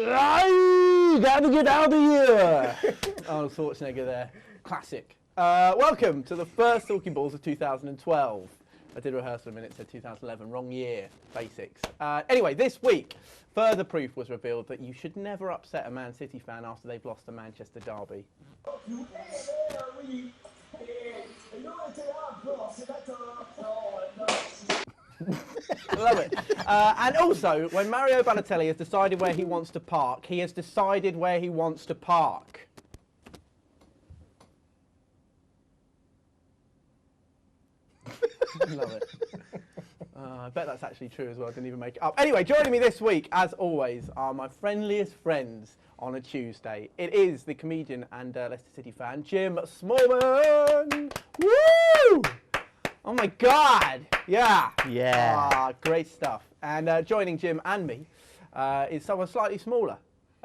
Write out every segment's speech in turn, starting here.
Gotta get out of here! Arnold Schwarzenegger there. Classic. Welcome to the first Talking Balls of 2012. I did rehearsal a minute, said 2011, wrong year, basics. Anyway, this week, further proof was revealed that you should never upset a Man City fan after they've lost the Manchester derby. I love it. And also, when Mario Balotelli has decided where he wants to park, he has decided where he wants to park. Love it. I bet that's actually true as well. I didn't even make it up. Anyway, joining me this week, as always, are my friendliest friends on a Tuesday. It is the comedian and Leicester City fan, Jim Smallman. Woo! Oh my God! Yeah. Yeah. Great stuff. And joining Jim and me is someone slightly smaller.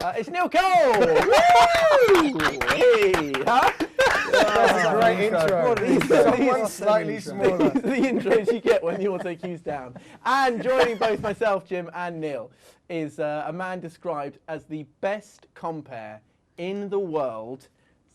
It's Neil Cole. Woo! Hey, huh? That's a great intro. Someone slightly smaller. The intros you get when the auto cue's down. And joining both myself, Jim, and Neil is a man described as the best compere in the world.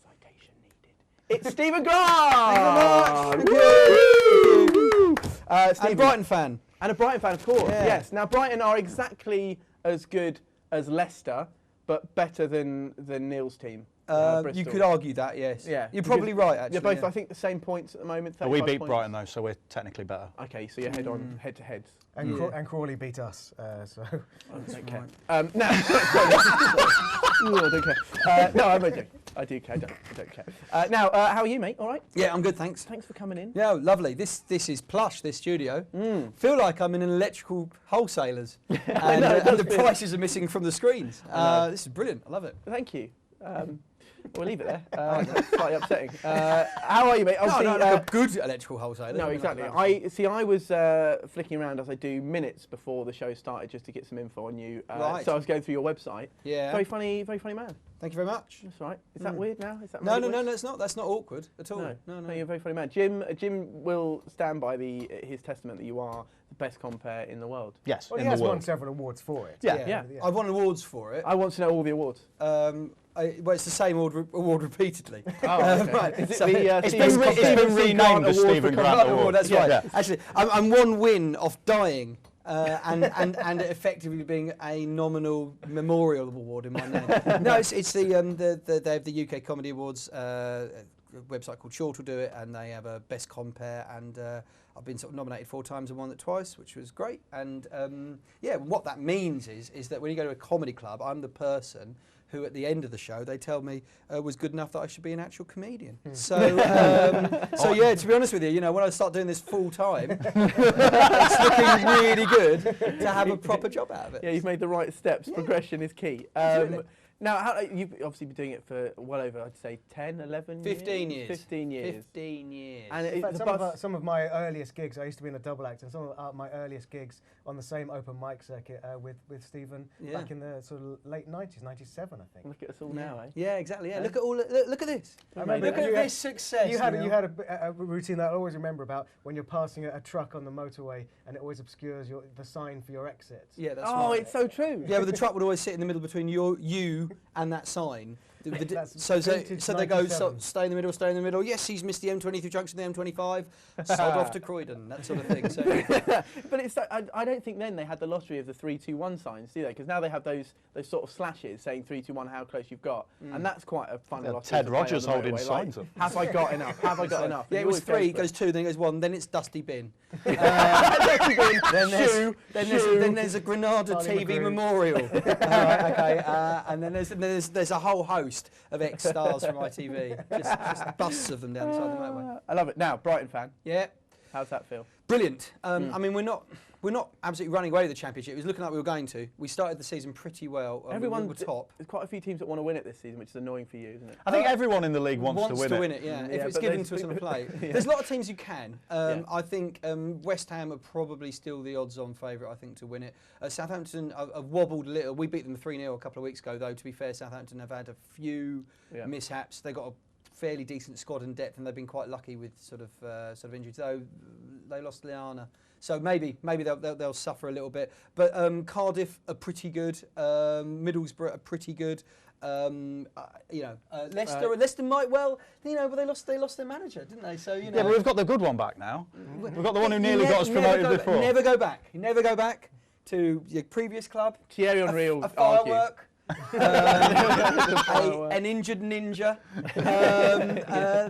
Citation needed. It's Stephen Grant! Woo! And Brighton fan. And a Brighton fan, of course. Yeah. Yes. Now, Brighton are exactly as good as Leicester, but better than Neil's team. You could argue that, yes. Yeah. You're probably right, actually. You're both, yeah. I think, the same points at the moment. But we beat points. Brighton, though, so we're technically better. Okay, so you're head to heads. And Crawley beat us, so... I don't care. No, I don't care. No, I'm joking. I do care. I don't care. Now, how are you, mate? All right? Yeah, I'm good, thanks. Thanks for coming in. Yeah, lovely. This is plush, this studio. Feel like I'm in an electrical wholesaler's. And the prices are missing from the screens. This is brilliant. I love it. Thank you. We'll leave it there. That's slightly upsetting. How are you, mate? No, like a good electrical wholesaler. No, exactly. I was flicking around as I do minutes before the show started just to get some info on you. Right. So I was going through your website. Yeah. Very funny man. Thank you very much. That's right. Is that weird now? Is that No, really weird? it's not. That's not awkward at all. No, you're a very funny man. Jim will stand by his testament that you are the best compere in the world. Yes, Well, in he has the world. won several awards for it. Yeah. I've won awards for it. I want to know all the awards. Well, it's the same award repeatedly. Oh, okay. Right. Is it So the It's been renamed the Stephen Grant Award. That's right. Yeah. Actually, I'm one win off dying. And it effectively being a nominal memorial award in my name. No, it's they have the UK Comedy Awards website called Short will do it, and they have a best compere, and I've been sort of nominated 4 times and won it twice, which was great. And yeah, what that means is that when you go to a comedy club, I'm the person who at the end of the show they tell me was good enough that I should be an actual comedian. So, so yeah, to be honest with you, when I start doing this full time, it's looking really good to have a proper job out of it. Yeah, you've made the right steps. Progression is key. Now, you've obviously been doing it for well over, I'd say, 10, 11 15 years. 15 years. 15 years. And In fact, some of my earliest gigs, I used to be in a double act, and some of my earliest gigs on the same open mic circuit with Stephen back in the sort of late 90s, 97, I think. Look at us all now, eh? Yeah, exactly. Yeah, look at this. I remember Look at this success. You had a routine that I always remember about when you're passing a truck on the motorway, and it always obscures the sign for your exit. Yeah, that's Oh, right. it's so true. Yeah, but the truck would always sit in the middle between you and that sign. So they go, stay in the middle. Yes, he's missed the M23 junction, the M25. Sod off to Croydon, that sort of thing. So. But it's I don't think then they had the lottery of the 3-2-1 signs, do they? Because now they have those sort of slashes saying 3-2-1, how close you've got, and that's quite a fun lottery. Ted to play Rogers on the holding motorway, signs like, up. Have I got enough? Have I got enough? Yeah, And it was you always 3, goes 2, then goes 1, then it's Dusty Bin. Then there's a Granada TV memorial. Okay, and then there's a whole host of ex-stars from ITV, just busts of them down the side of the motorway. I love it. Now, Brighton fan. Yeah. How's that feel? Brilliant. I mean, we're not absolutely running away with the championship. It was looking like we were going to. We started the season pretty well. Everyone we were top. There's quite a few teams that want to win it this season, which is annoying for you, isn't it? I think everyone in the league wants to win it. Yeah. Yeah, If it's but given to us on a plate. Yeah. There's a lot of teams who can. Yeah. I think West Ham are probably still the odds-on favourite, I think, to win it. Southampton have wobbled a little. We beat them 3-0 a couple of weeks ago, though. To be fair, Southampton have had a few mishaps. They got a fairly decent squad and depth, and they've been quite lucky with sort of injuries. Though they lost Liana So maybe they'll suffer a little bit. But Cardiff are pretty good. Middlesbrough are pretty good. Leicester might well, but they lost their manager, didn't they? So Yeah, but we've got the good one back now. We've got the one who nearly got us promoted before. Never go back to your previous club. Thierry Henry a firework. An injured ninja,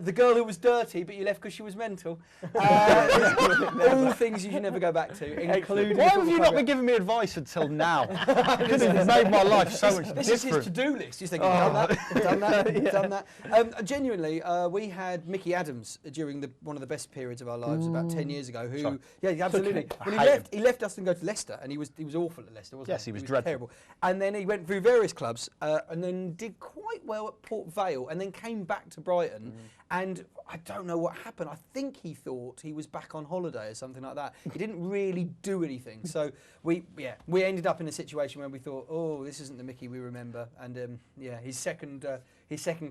the girl who was dirty but you left because she was mental. All things you should never go back to, including. Why have you not been giving me advice until now? It could have made my life so much different. This is his to-do list. He's thinking, done that. Genuinely, we had Mickey Adams during one of the best periods of our lives about 10 years ago. Who, absolutely. When he left us and go to Leicester, and he was awful at Leicester, wasn't he? Yes, he was dreadful. Terrible. And then he went through various clubs and then did quite well at Port Vale and then came back to Brighton and I don't know what happened. I think he thought he was back on holiday or something like that. He didn't really do anything. So we ended up in a situation where we thought, oh, this isn't the Mickey we remember. And his second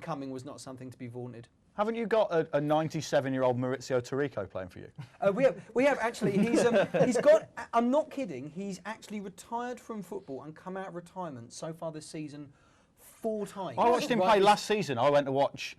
coming was not something to be vaunted. Haven't you got a 97-year-old Maurizio Taricco playing for you? We have actually. He's got. I'm not kidding. He's actually retired from football and come out of retirement so far this season 4 times. I watched him play last season. I went to watch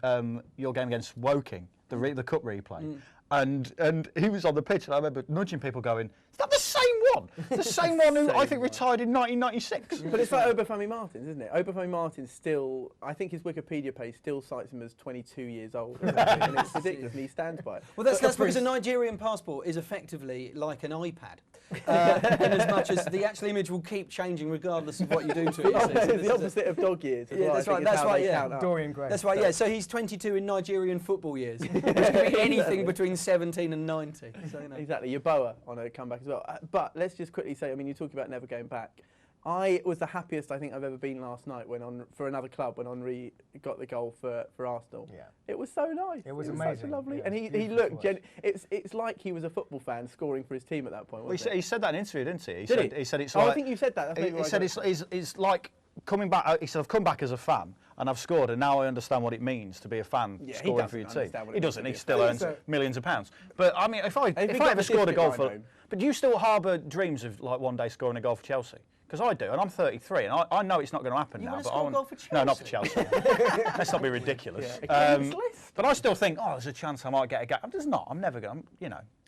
your game against Woking, the cup replay, and he was on the pitch, and I remember nudging people, going, "Is that the same one? The same one who I think retired in 1996." But it's like Obafemi Martins, isn't it? Obafemi Martins still, I think his Wikipedia page still cites him as 22 years old. And it's ridiculous, and he stands by it. Well, that's because a Nigerian passport is effectively like an iPad. In as much as the actual image will keep changing regardless of what you do to it. It's the opposite of dog years. That's right. Yeah, Dorian Gray. That's right. Yeah, so he's 22 in Nigerian football years, which could be anything between 17 and 90. So, Exactly. Yeboah on a comeback as well. But let's just quickly say, I mean, you talk about never going back. I was the happiest I think I've ever been last night for another club when Henry got the goal for Arsenal. Yeah. It was so nice. It was amazing. Such a lovely, Yeah, and he looked. It's like he was a football fan scoring for his team at that point. Well, he said that in an interview, didn't he? He said it's. Oh, like, I think you said that. He said it's like coming back. He said, I've come back as a fan and I've scored, and now I understand what it means to be a fan scoring for your team. He doesn't. He still earns millions of pounds. But I mean, if I ever scored a goal for, but do you still harbour dreams of like one day scoring a goal for Chelsea? Because I do, and I'm 33, and I know it's not going to happen now. But I want. No, not for Chelsea. Let's not be ridiculous. But I still think, there's a chance I might get a game. There's not. I'm never going.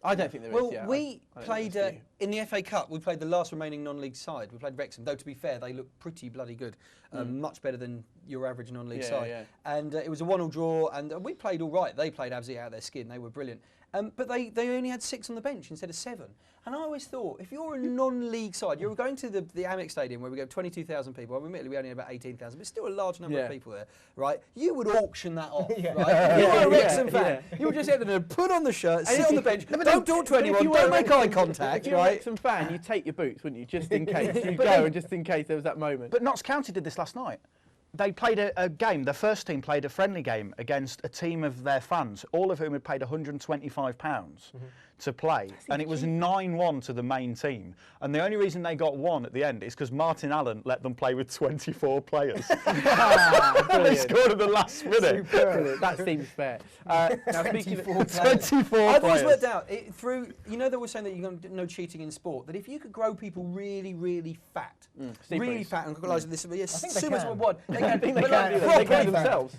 I don't think there is. Well, we played in the FA Cup. We played the last remaining non-league side. We played Wrexham. Though to be fair, they looked pretty bloody good, much better than your average non-league side. Yeah. And it was a 1-1 draw, and we played all right. They played absolutely out of their skin. They were brilliant. But they only had 6 on the bench instead of 7. And I always thought, if you're a non-league side, you're going to the Amex Stadium where we get 22,000 people. Well, admittedly, we only had about 18,000, but still a large number of people there, right? You would auction that off, right? You're a Wrexham fan. You would just head there, put on the shirt, sit on the bench, don't talk to anyone, don't make eye contact, if you're right? a Wrexham fan, you take your boots, wouldn't you, just in case. You go, and just in case there was that moment. But Notts County did this last night. They played a game, the first team played a friendly game against a team of their fans, all of whom had paid £125 to play, and it was 9-1 to the main team. And the only reason they got 1 at the end is because Martin Allen let them play with 24 players. They scored at the last minute. That seems fair. Now, speaking of 24 players. I've always worked out, they were saying that you no cheating in sport, that if you could grow people really, really fat, fat, and like this, they can themselves.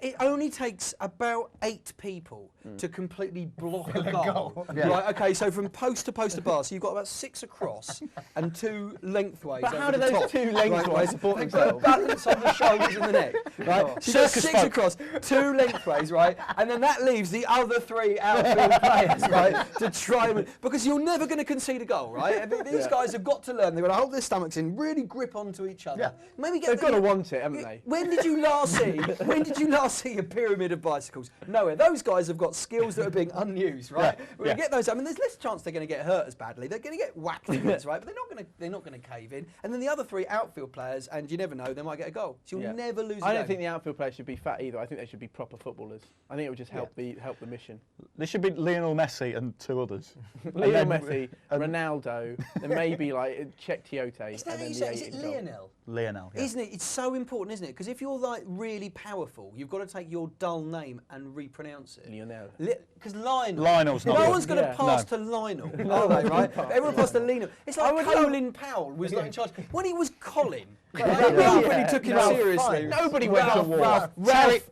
It only takes about 8 people to completely block a goal. Right, okay, so from post to post to bar, so you've got about 6 across and 2 lengthways. But how do those 2 lengthways support themselves? Balance on the shoulders and the neck, right? So you've got 6 across, 2 lengthways, right? And then that leaves the other 3 outfield players, right, to try and... Because you're never going to concede a goal, right? I mean, these guys have got to learn. They've got to hold their stomachs in, really grip onto each other. Yeah. Maybe They've got to want it, haven't they? When did you last see a pyramid of bicycles? Nowhere. Those guys have got skills that are being unused, right? When you get those, I mean, there's less chance they're going to get hurt as badly. They're going to get whacked against, right? But they're not going to cave in. And then the other 3 outfield players, and you never know, they might get a goal. So you'll never lose. I don't think the outfield players should be fat either. I think they should be proper footballers. I think it would just help the mission. There should be Lionel Messi and 2 others. Lionel Messi, Ronaldo, and maybe like Czech Tiote. Is that how you say? Is it Lionel? Lionel. Yeah. Isn't it? It's so important, isn't it? Because if you're like really powerful, you've got to take your dull name and repronounce it. Lionel. Because Lionel. Lionel's not No good. one's going to pass to Lionel, are they, right? Everyone passed to Lionel. It's like Colin Powell was like in charge. When he was Colin, nobody took him seriously. Nobody went to war.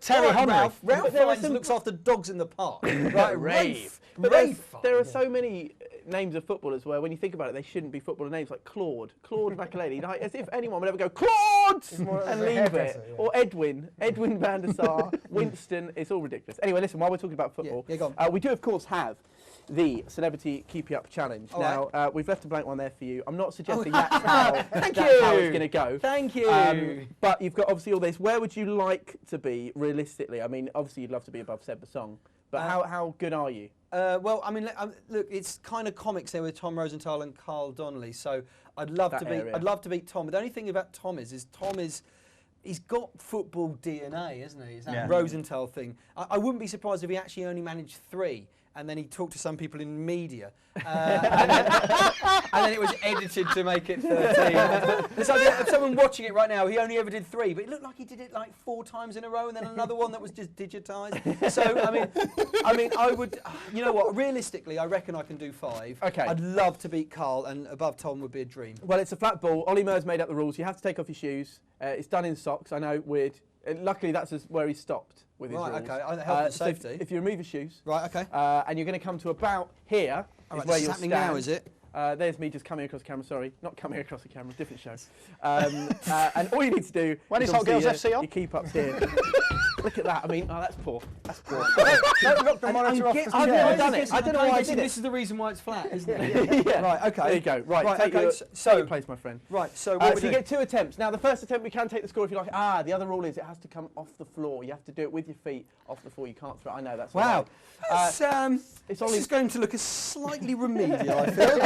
Terry Henry. Ralph Fiennes looks after dogs in the park. Right, Rafe. But there are so many names of footballers where, when you think about it, they shouldn't be footballer names, like Claude McAlady, like, as if anyone would ever go Claude and leave it, or Edwin van der Sar, Winston. It's all ridiculous. Anyway, listen, while we're talking about football, go on. we do of course have the Celebrity Keepy-Up Challenge. All now, we've left a blank one there for you. I'm not suggesting that's how it's going to go. Thank you. But you've got obviously all this. Where would you like to be realistically? I mean, obviously you'd love to be above Seb the Song, but how good are you? Well, I mean, look, it's kind of comics there with Tom Rosenthal and Carl Donnelly. So I'd love to beat Tom. But the only thing about Tom is he's got football DNA, isn't he? It's that Rosenthal thing. I wouldn't be surprised if he actually only managed 3. And then he talked to some people in media, and then it was edited to make it 13. So if someone watching it right now, he only ever did 3, but it looked like he did it like 4 times in a row, and then another one that was just digitised. So I mean, I would, you know what? Realistically, I reckon I can do 5. Okay. I'd love to beat Carl, and above Tom would be a dream. Well, it's a flat ball. Ollie Murs made up the rules. You have to take off your shoes. It's done in socks. I know, weird. Luckily, that's where he stopped with his rules. Right, okay. Health and safety. So if you remove your shoes, right, okay. And you're going to come to about here, is where you'll stand. Now, is it? There's me just coming across the camera. Sorry, not coming across the camera. Different show. And all you need to do when is Hot Girls FC on? You keep up here. Look at that. I mean, that's poor. That's poor. Don't look the monitor off. I've never done it. I don't know why I did it. This is the reason why it's flat, isn't it? Yeah. Right. Okay. There you go. Right. Take your place, my friend. Right. So so you get 2 attempts. Now, the first attempt we can take the score if you like. The other rule is it has to come off the floor. You have to do it with your feet off the floor. You can't throw it. I know that's wow. It's only. This is going to look slightly remedial, I feel.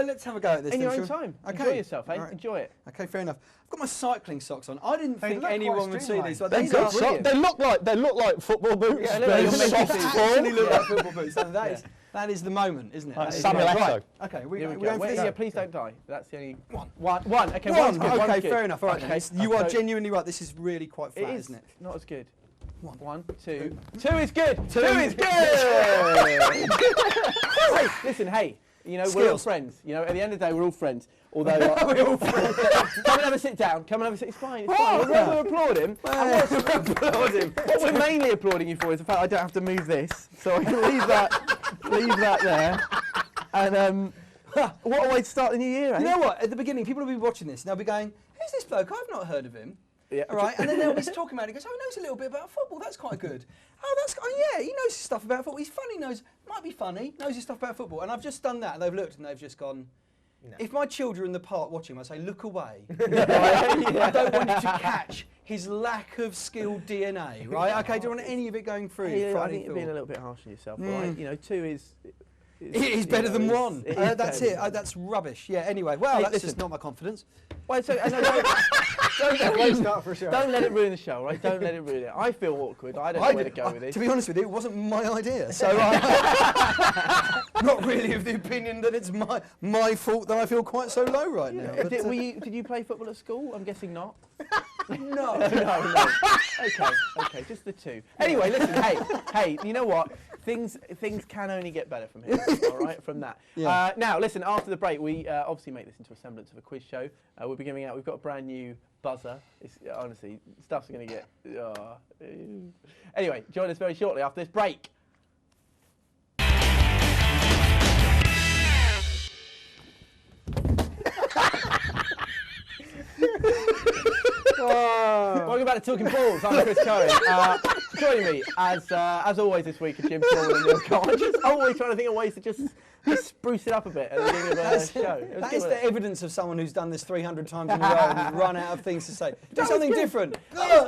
Let's have a go at this. In your own time. Okay. Enjoy yourself, eh? Right. Enjoy it. Okay, fair enough. I've got my cycling socks on. I didn't think look anyone quite would see these. streamlined. They're good socks. They look like football boots. Yeah, They soft actually look like football boots. And that is the moment, isn't it? Right, That is Samuel the moment. Eto'o. Right. Okay, we're Here we going go. for this. Yeah, please don't die. That's the only one. Okay, One. one's good. Okay, one's good. fair enough. All right, Okay. you are genuinely right. This is really quite flat, It is isn't it? not as good. One. 1, 2. 2 is good. 2 is good. Hey, listen, hey. You know, we're all Skills. friends. You know, at the end of the day, we're all friends. Although, We're all friends. come and have a sit down. Come and have a sit. It's fine. It's fine. We're going to applaud him. What we're mainly applauding you for is the fact I don't have to move this, so I can leave that there. And what a way to start the new year, eh? You know what? At the beginning, people will be watching this and they'll be going, "Who's this bloke? I've not heard of him." Yeah. All right, and then they'll be talking about it. He goes, "Oh, he knows a little bit about football. That's quite good. Yeah, he knows his stuff about football. He's funny. Might be funny. Knows his stuff about football." And I've just done that, and they've looked and they've just gone. No. If my children are in the park watching him, I say, "Look away." Right? I don't want you to catch his lack of skilled DNA. Right? Okay. Don't want any of it going through. Yeah, I think you're being a little bit harsh on yourself. Right? You know, 2 is. It is better than 1. That's it. That's rubbish. Yeah. Anyway, well, that's just not my confidence. Well, so, don't let it ruin the show, right? Don't let it ruin it. I feel awkward. I don't know where to go with this. To be honest with you, it wasn't my idea. So I'm not really of the opinion that it's my fault that I feel quite so low right now. But, did you play football at school? I'm guessing not. No. No. Okay, just the 2. Anyway, listen, hey, you know what? Things can only get better from here, all right, from that. Yeah. Now, listen, after the break, we obviously make this into a semblance of a quiz show. We'll be giving out, we've got a brand new buzzer. It's, honestly, stuff's going to get... Anyway, join us very shortly after this break. Welcome back to Talking Balls. I'm Chris Cohen. Joining me, as always this week, are Jim Smallman and Neil Cole. I'm just always trying to think of ways to just spruce it up a bit at the beginning of a show. That is the evidence of someone who's done this 300 times in a row and has run out of things to say. Do something different. Throw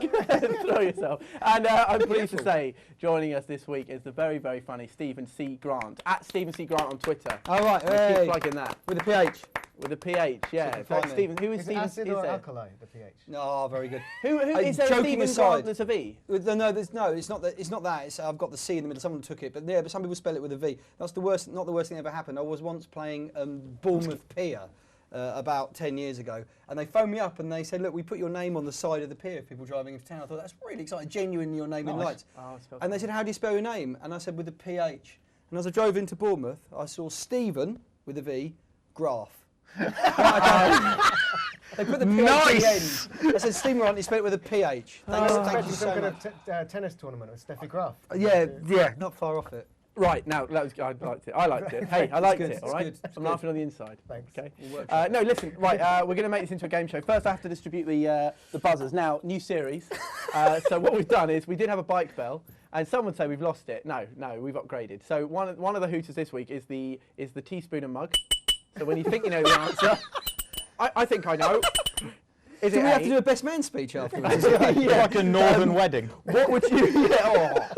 yourself. And I'm pleased to say, joining us this week is the very, very funny Stephen C. Grant, at Stephen C. Grant on Twitter. All right, Keep plugging that. With a PH. With a PH, yeah. In fact, Stephen, who is Stephen? Acid or alkali, the pH? No, very good. Who is there a Stephen Grant that's a V? No, it's not that. It's not that. I've got the C in the middle. Someone took it, but some people spell it with a V. That's the worst. Not the worst thing that ever happened. I was once playing Bournemouth Pier. about 10 years ago, and they phoned me up and they said, look, we put your name on the side of the pier of people driving into town. I thought, that's really exciting, genuinely your name in lights. And they said, how do you spell your name? And I said, with a PH. And as I drove into Bournemouth, I saw Stephen, with a V, Graf. They put the PH at the end. I said, Stephen Grant, you spelled it with a PH. Thank you so much. Tennis tournament with Steffi Graf. Yeah, not far off it. Right, now, I liked it. Hey, I liked it, all right? I'm laughing on the inside. Thanks. Okay. No, listen, right, we're going to make this into a game show. First, I have to distribute the buzzers. Now, new series. So what we've done is we did have a bike bell, and some would say we've lost it. No, we've upgraded. So one of the hooters this week is the teaspoon and mug. So when you think you know the answer, I think I know. Do we have to do a best man speech afterwards? Like a northern wedding. What would you? Yeah,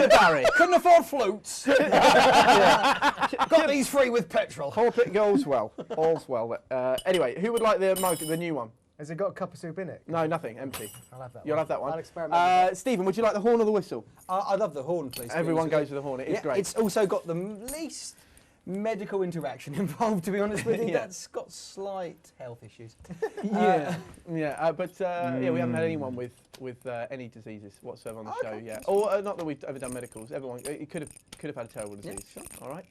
Barry. Couldn't afford flutes. Got these free with petrol. Hope it goes well. All's well. Anyway, who would like the mug, the new one? Has it got a cup of soup in it? No, nothing. Empty. I'll have that You'll one. have that one. I'll experiment. Stephen, would you like the horn or the whistle? I love the horn, please. Everyone goes with the horn. It is great. It's also got the least medical interaction involved, to be honest with you. That's got slight health issues. We haven't had anyone with any diseases whatsoever on the show yet. Or not that we've ever done medicals. Everyone, it could have had a terrible disease. Yeah, sure. All right.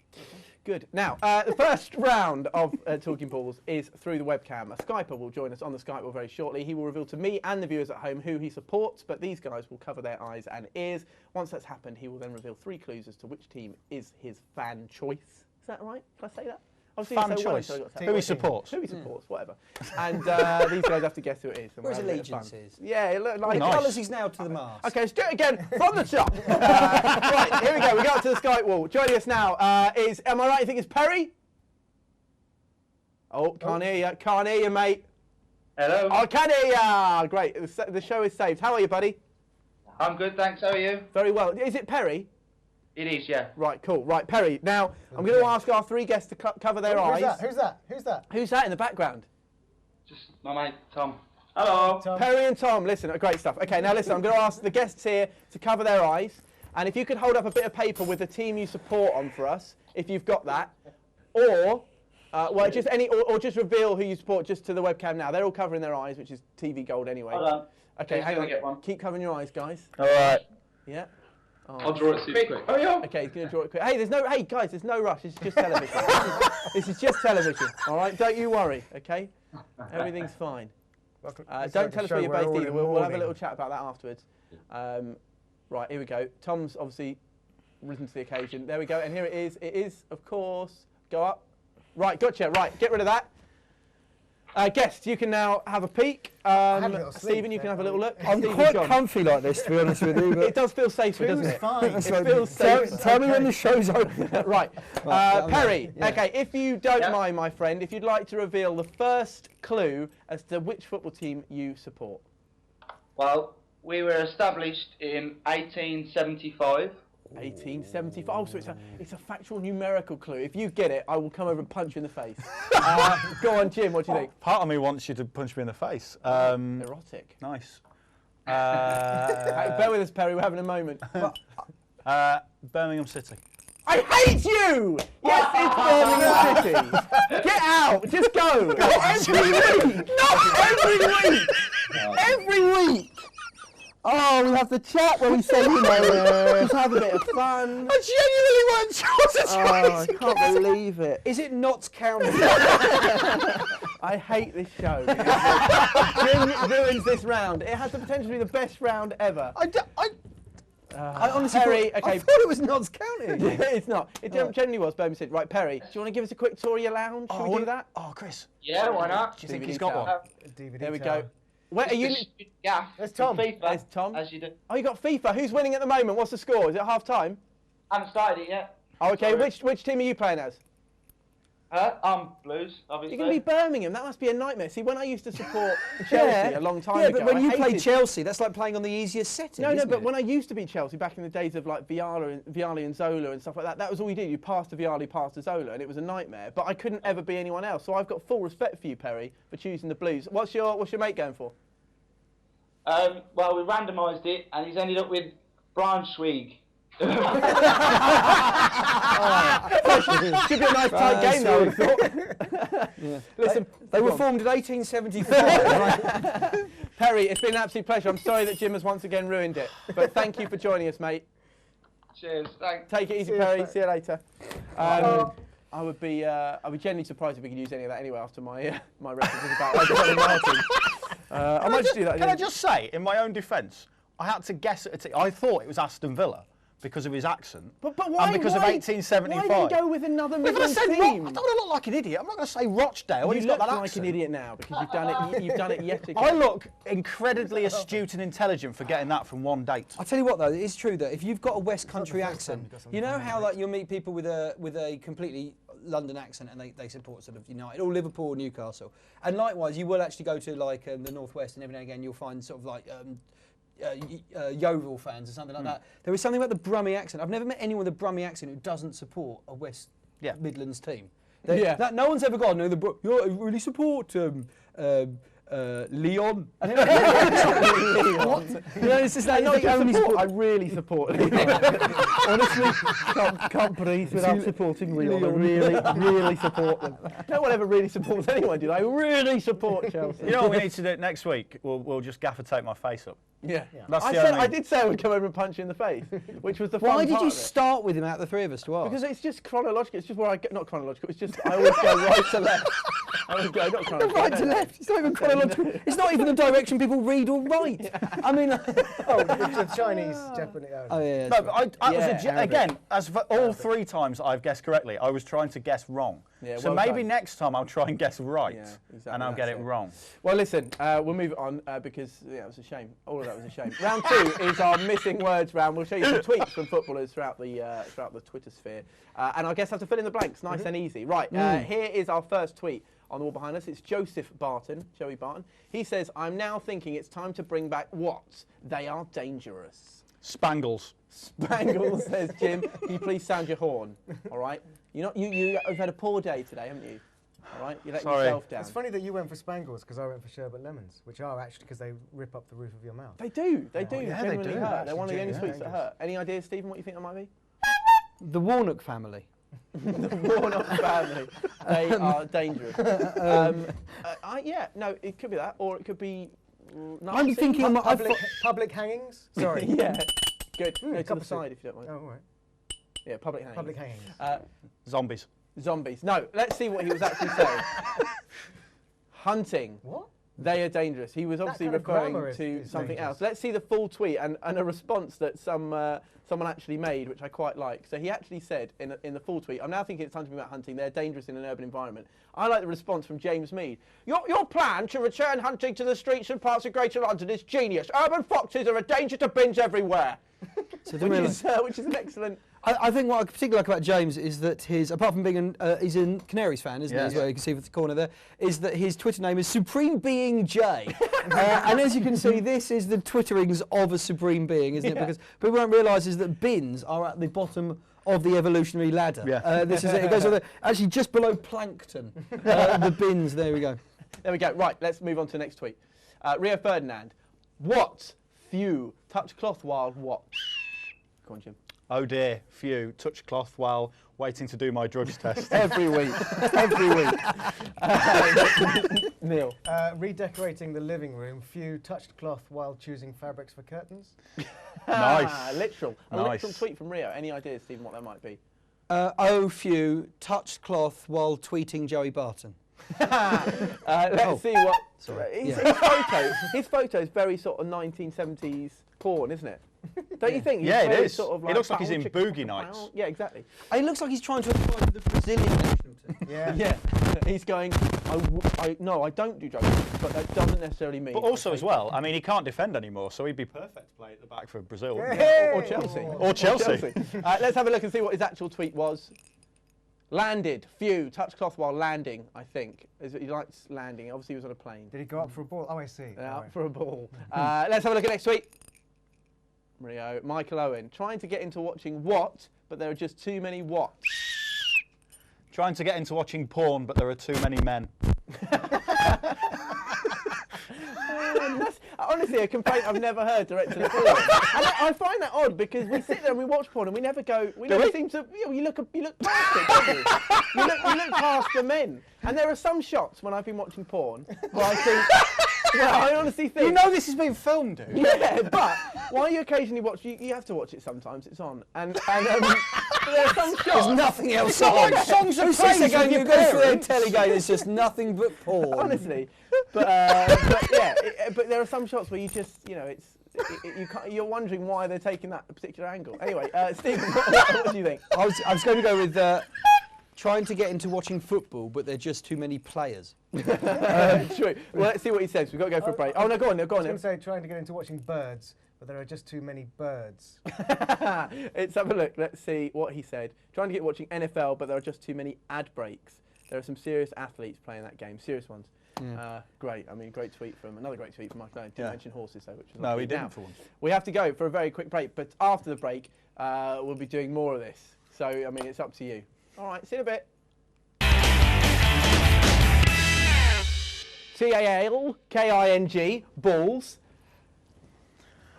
Good. Now, the first round of Talking Balls is through the webcam. A Skyper will join us on the Skype very shortly. He will reveal to me and the viewers at home who he supports, but these guys will cover their eyes and ears. Once that's happened, he will then reveal 3 clues as to which team is his fan choice. Is that right? Can I say that? Fan choice. Who he supports. Who he supports, whatever. And these guys have to guess who it is. Or his allegiances. Yeah, like Nice. Colours he's now to the mast. Okay, let's do it again from the top. Right, here we go. We go up to the Skype wall. Joining us now am I right? You think it's Perry? Oh, can't hear you. Can't hear you, mate. Hello. I can hear you. Great. The show is saved. How are you, buddy? I'm good, thanks. How are you? Very well. Is it Perry? It is, yeah. Right, cool. Right, Perry. Now, I'm going to ask our 3 guests to cover their eyes. Who's that? Who's that in the background? Just my mate, Tom. Hello. Tom. Perry and Tom, listen, great stuff. Okay, now listen, I'm going to ask the guests here to cover their eyes. And if you could hold up a bit of paper with the team you support on for us, if you've got that. Or, or just reveal who you support just to the webcam now. They're all covering their eyes, which is TV gold anyway. Hold on. Okay, hang on. Get one. Keep covering your eyes, guys. All right. Yeah. Oh. I'll draw it super quick. Hurry up. Okay, he's going to draw it quick. Hey, guys, there's no rush. This is just television. This is just television. All right, don't you worry. Okay, everything's fine. Don't tell us where you're based either. We'll have a little chat about that afterwards. Right, here we go. Tom's obviously risen to the occasion. There we go. And here it is. It is, of course, go up. Right, gotcha. Right, get rid of that. Guests, you can now have a peak. Stephen, you can have a little look. I'm quite comfy like this, to be honest with you. But it does feel safer, doesn't it? Fine. It feels safer. Tell me when the show's over. Right. Perry, yeah. Okay, if you don't mind, my friend, if you'd like to reveal the first clue as to which football team you support. Well, we were established in 1875. 1875. Oh, so it's a factual numerical clue. If you get it, I will come over and punch you in the face. Go on, Jim. What do you think? Part of me wants you to punch me in the face. Erotic. Nice. Hey, bear with us, Perry. We're having a moment. Birmingham City. I hate you! Yes, it's Birmingham City. Get out. Just go. Not every week. Every week. Oh, we have the chat where we say, just have a bit of fun. I genuinely want I can't believe it. Is it Notts County? I hate this show. Jim ruins this round. It has the potential to be the best round ever. I honestly Perry, I thought it was Notts County. It's not. It generally was Birmingham City. Right, Perry, do you want to give us a quick tour of your lounge? Should we do that? Oh, Chris. Yeah, why not? Do you think DVD he's got tower. one? There we go. Where are you? Gaff. There's Tom. FIFA, There's Tom. As you do. Oh, you got FIFA. Who's winning at the moment? What's the score? Is it half time? I haven't started it yet. Oh, okay. Sorry. Which team are you playing as? Blues, obviously. You're going to be Birmingham. That must be a nightmare. See, when I used to support Chelsea a long time ago, but when I you play hated- Chelsea, that's like playing on the easiest setting. No, isn't but it? when I used to be Chelsea back in the days of like Vialli and Zola and stuff like that, that was all you did. You passed to Vialli, passed to Zola, and it was a nightmare. But I couldn't ever be anyone else. So I've got full respect for you, Perry, for choosing the Blues. What's your mate going for? Well, we randomised it, and he's ended up with Braunschweig. Should be a nice tight game though, I would have thought. Yeah. Listen, They were formed in 1875. Perry, it's been an absolute pleasure. I'm sorry that Jim has once again ruined it, but thank you for joining us, mate. Cheers. Thanks. Take it easy, Cheers, Perry. mate. See you later. I would be genuinely surprised if we could use any of that anyway after my my references about Adrian Martin. I might just do that. Can I just say, in my own defence, I had to guess at a team. I thought it was Aston Villa because of his accent. But why? And because of 1875. Why did you go with another If I Midland said team? I don't want to look like an idiot. I'm not going to say Rochdale. You He's look got that like accent. an idiot now because you've done it. You've done it yet again. I look incredibly astute and intelligent for getting that from one date. I tell you what though, it is true that if you've got a West Country accent, you know how like you'll meet people with a completely London accent and they support sort of United or Liverpool or Newcastle, and likewise you will actually go to like the Northwest and every now and again you'll find sort of like Yeovil fans or something like that. There is something about the Brummie accent. I've never met anyone with a Brummie accent who doesn't support a West Midlands team. No one's ever gone, no, you really support Leon. Leon. You know, it's just that I really support Leon. Honestly, can't breathe without supporting Leon. I really support them. No one ever really supports anyone, do they? I really support Chelsea. You know what we need to do next week? We'll just gaffer tape my face up. Yeah. That's I the said only- I did say I would come over and punch you in the face, which was the fun Why did part you of it. start with him out of the three of us to ask? Because it's just chronological. It's just where I get, not chronological. It's just I always go right to left. I always go not chronological. right to left. It's not even chronological. It's not even the direction people read or write. I mean, the Chinese, Japanese. oh yeah. No, but I was Yeah, again, as for all three times I've guessed correctly, I was trying to guess wrong. Yeah, So well maybe done. next time I'll try and guess right, Yeah, exactly, and I'll get that's it it. wrong. Well, listen, we'll move on because it was a shame. All of that was a shame. Round two is our missing words round. We'll show you some tweets from footballers throughout the Twitter sphere, and I guess have to fill in the blanks, nice and easy. Right, here is our first tweet on the wall behind us. It's Joseph Barton, Joey Barton. He says, "I'm now thinking it's time to bring back what? They are dangerous." Spangles. Spangles says, "Jim, can you please sound your horn? All right, you've had a poor day today, haven't you? All right, you let Sorry. yourself down." It's funny that you went for Spangles because I went for sherbet lemons, which are actually because they rip up the roof of your mouth. They do. They Yeah, genuinely do. hurt. They're one of the only Actually, sweets that dangerous. hurt. Any ideas, Stephen, what you think that might be? The Warnock family. The Warnock family. They are dangerous. No, it could be that, or it could be. I'm thinking on my Public hangings? Sorry. Yeah. Good. Go to the cup of soup. side if you don't mind. Oh, all right. Yeah, public hangings. Public hangings. Zombies. Zombies. No, let's see what he was actually saying. Hunting. What? They are dangerous. He was obviously kind of referring grammar to is something dangerous. else. Let's see the full tweet and a response that someone actually made, which I quite like. So he actually said in the full tweet, "I'm now thinking it's time to be about hunting. They're dangerous in an urban environment." I like the response from James Mead. Your plan to return hunting to the streets and parts of Greater London is genius. Urban foxes are a danger to bins everywhere. Which is an excellent. I think what I particularly like about James is that apart from being he's a Canaries fan, isn't he? As well, you can see with the corner there, is that his Twitter name is Supreme Being J. And as you can see, this is the Twitterings of a supreme being, isn't it? Because people don't realise is that bins are at the bottom of the evolutionary ladder. Yeah. This is it. It goes over, actually just below plankton. The bins. There we go. There we go. Right, let's move on to the next tweet. Rio Ferdinand. What? Few. Touch cloth while what? Go on, Jim. Oh dear, few. Touch cloth while waiting to do my drugs test. Every week. Every week. Neil. Redecorating the living room. Few touched cloth while choosing fabrics for curtains. Nice. Literal. A Nice. literal tweet from Rio. Any ideas, Stephen, what that might be? Few touched cloth while tweeting Joey Barton. Let's see what. Sorry. His photo is very sort of 1970s porn, isn't it? Don't you think? He's Yeah, it very is. Sort of It looks like he's battle in chick- Boogie Nights. Yeah, exactly. It looks like he's trying to apply for the Brazilian national team. Yeah. Yeah, he's going. No, I don't do drugs, but that doesn't necessarily mean. But also as well, I mean, he can't defend anymore, so he'd be perfect to play at the back for Brazil. Yeah. Or Chelsea. Or Chelsea. Let's have a look and see what his actual tweet was. Landed. Few. Touch cloth while landing, I think. He likes landing. Obviously, he was on a plane. Did he go up for a ball? Oh, I see. Out All right. for a ball. Let's have a look at next tweet. Rio. Michael Owen. Trying to get into watching what, but there are just too many what. Trying to get into watching porn, but there are too many men. honestly, a complaint I've never heard directed at porn. And I find that odd because we sit there and we watch porn and we never go. We never seem to. You look past it, don't you? You look past the men. And there are some shots when I've been watching porn where I think. Well, I honestly think. You know this is being filmed, dude. Yeah, but while you occasionally watch, you have to watch it sometimes. It's on, and there are some shots. There's nothing else It's not on. like songs of Who's praise sitting there with going, your you go through a parents? telly game, it's just nothing but porn. Honestly, but yeah, but there are some shots where you just, you're wondering why they're taking that particular angle. Anyway, Stephen, what do you think? I was going to go with trying to get into watching football, but there are just too many players. True. Well, let's see what he says. We've got to go for a break. Oh no, go on. I was going to say trying to get into watching birds, but there are just too many birds. Let's have a look. Let's see what he said. Trying to get watching NFL, but there are just too many ad breaks. There are some serious athletes playing that game. Serious ones. Yeah. Great. I mean, great tweet from Mike Parry. Didn't mention horses though, which was No, he didn't for once. We have to go for a very quick break, but after the break, we'll be doing more of this. So I mean, it's up to you. All right. See you in a bit. CALKING, balls.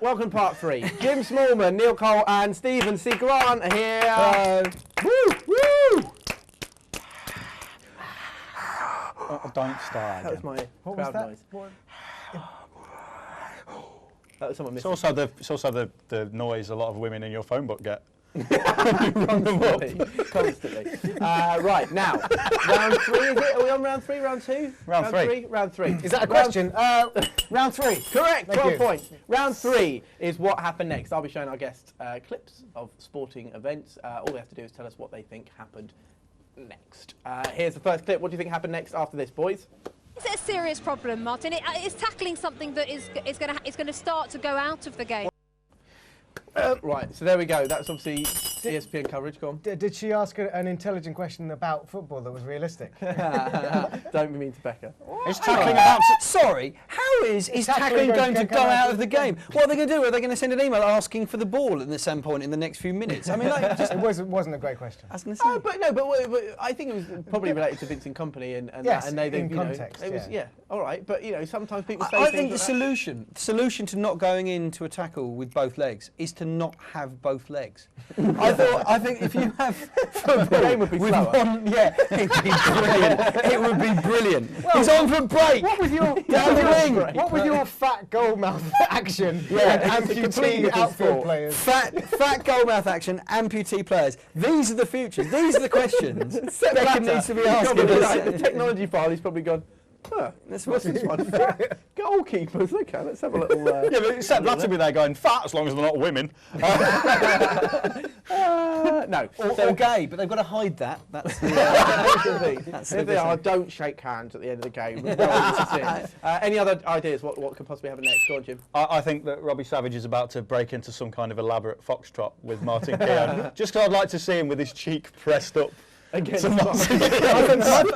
Welcome to part 3. Jim Smallman, Neil Cole and Stephen C. Grant are here. Woo! Woo! Oh, don't start That was again. my What crowd was that? noise. That was someone It's missing. also the noise a lot of women in your phone book get. Constantly. Right, now, round 3, is it? Are we on round 3, round 2? Round three. Round 3. Is that a question? Round 3. Correct, Thank 12 you. points. Round 3 is what happened next. I'll be showing our guests clips of sporting events. All they have to do is tell us what they think happened next. Here's the first clip. What do you think happened next after this, boys? Is it a serious problem, Martin? It's tackling something that is going to start to go out of the game. Right, so there we go. That's obviously ESPN coverage. Go on. Did she ask an intelligent question about football that was realistic? Don't be mean to Becca. It's tackling about. Sorry, how is tackling going to go out of the game? What are they going to do? Are they going to send an email asking for the ball at some point in the next few minutes? I mean, like, just, It wasn't a great question. I was going to say. But I think it was probably related to Vincent Kompany and Yes, that, and they in you know, context, it was yeah. all right. But sometimes people say I things think the like solution to not going into a tackle with both legs is to not have both legs. I think if you have football The game would be with slower. one, it'd be brilliant. It would be brilliant. He's on for break. What with your Down the wing. What with your fat goalmouth action it's and a completely amputee different outfield sport. players? Fat goalmouth action, amputee players. These are the futures. These are the questions Sepp Beckham Blatter, needs to be he's asking. probably us. like, the technology file, he's probably gone, what's this one? Goalkeepers, okay, let's have a little... Yeah, but Sepp Blatter be there going fat as long as they're not women. no. Or gay, but they've got to hide that. That's the, If they are, don't shake hands at the end of the game. We'll go on to sin. Any other ideas? What could possibly happen next? Go on, Jim. I think that Robbie Savage is about to break into some kind of elaborate foxtrot with Martin Keown. Just because I'd like to see him with his cheek pressed up. Again,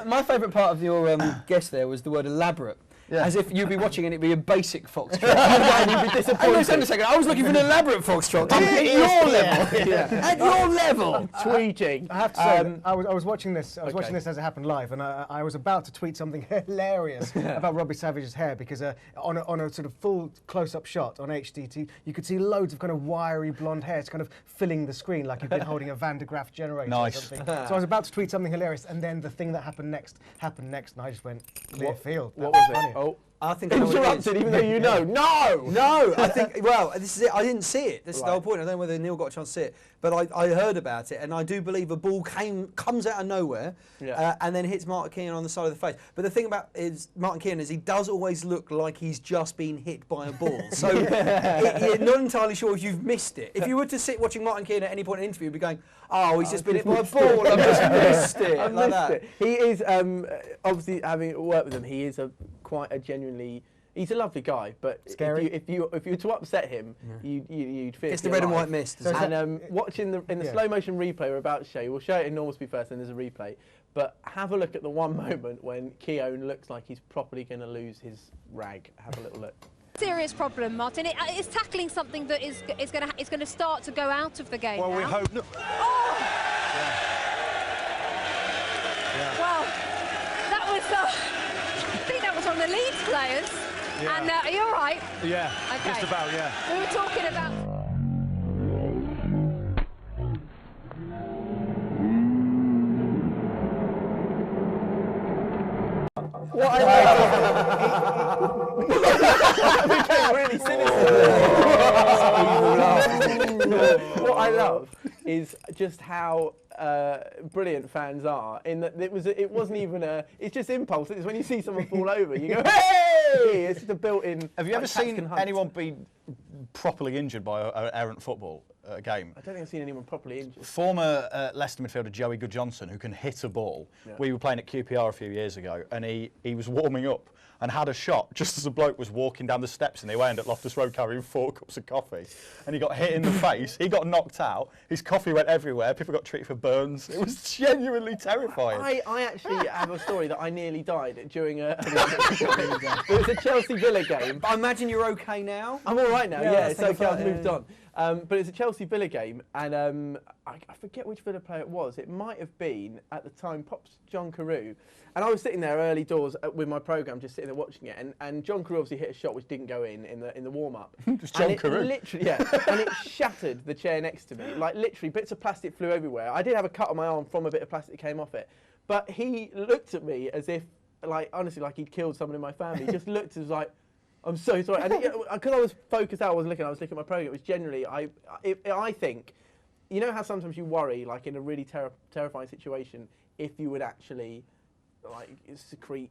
my favourite part of your guess there was the word elaborate. Yeah. As if you'd be watching and it'd be a basic foxtrot. and you'd be disappointed. Hang on a second, I was looking for an elaborate foxtrot. At your level. At your level. Tweeting. I have to say, I was watching this. I was Okay. watching this as it happened live, and I was about to tweet something hilarious about Robbie Savage's hair because on a sort of full close-up shot on HDT, you could see loads of kind of wiry blonde hair kind of filling the screen like you've been holding a Van de Graaff generator Nice. or something. So I was about to tweet something hilarious, and then the thing that happened next, and I just went clear field. What That was it? funny. Oh, I think I know what it is. interrupted, even though you know. No! No, I think, well, this is it. I didn't see it. This is the Right. whole point. I don't know whether Neil got a chance to see it. But I heard about it, and I do believe a ball comes out of nowhere and then hits Martin Keown on the side of the face. But the thing about Martin Keown is he does always look like he's just been hit by a ball. So you're not entirely sure if you've missed it. If you were to sit watching Martin Keown at any point in the interview, you'd be going, oh, he's just been hit by a ball. I've just missed it. I like missed that. it. He is, obviously, having worked with him, he is quite a genuinely... He's a lovely guy, but Scary. if you were to upset him, you'd fear. It's the for your red and life. white mist. So isn't it? And watching in the slow motion replay we're about to show you, we'll show it in normal speed first, and there's a replay. But have a look at the one moment when Keown looks like he's properly going to lose his rag. Have a little look. Serious problem, Martin. It's tackling something that is going to start to go out of the game. Well, we now. hope not. Oh! Well, that was. I think that was one of the Leeds players. And are you all right? Yeah, Okay. just about, yeah. We were talking about... What I became really sinister. What I love is just how brilliant fans are. In that it wasn't even a. It's just impulse. It's when you see someone fall over, you go, hey! It's just a built-in. Have you ever seen hunt. anyone be properly injured by an errant football game? I don't think I've seen anyone properly injured. Former Leicester midfielder Joey Goodjohnson, who can hit a ball. Yeah. We were playing at QPR a few years ago, and he was warming up and had a shot just as a bloke was walking down the steps in the away end at Loftus Road carrying 4 cups of coffee, and he got hit in the face. He got knocked out. His coffee went everywhere. People got treated for burns. It was genuinely terrifying. I actually have a story that I nearly died during a. It was a Chelsea Villa game. But I imagine you're okay now. I'm all right now. Yeah, it's that's okay. I've fine, moved on. But it's a Chelsea Villa game, and I forget which Villa player it was. It might have been at the time Pops John Carew, and I was sitting there early doors with my programme, just sitting there watching it, and John Carew obviously hit a shot which didn't go in the warm up. Just John Carew. Literally, yeah, and it shattered the chair next to me. Like literally, bits of plastic flew everywhere. I did have a cut on my arm from a bit of plastic that came off it, but he looked at me as if, like honestly, like he'd killed someone in my family. He just looked as like. I'm so sorry, and because I was focused out, I was looking at my programme. It was generally, I think, you know how sometimes you worry, like in a really terrifying situation, if you would actually, like, secrete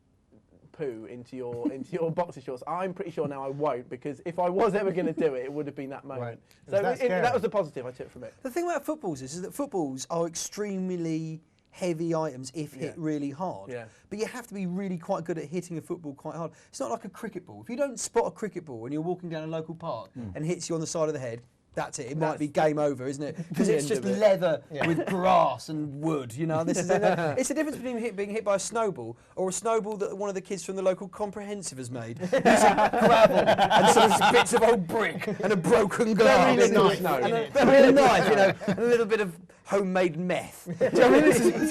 poo into your boxer shorts. I'm pretty sure now I won't, because if I was ever going to do it, it would have been that moment. Right. So that was the positive I took from it. The thing about footballs is that footballs are extremely heavy items if hit really hard. Yeah. But you have to be really quite good at hitting a football quite hard. It's not like a cricket ball. If you don't spot a cricket ball when you're walking down a local park and hits you on the side of the head, that's it. It might be game over, isn't it? Because it's just leather with grass and wood. You know, this is it's the difference between being hit by a snowball or a snowball that one of the kids from the local comprehensive has made. Using gravel and sort of bits of old brick and a broken glass Very nice, and a knife, you know, and a little bit of homemade meth. Do you know what I mean? This is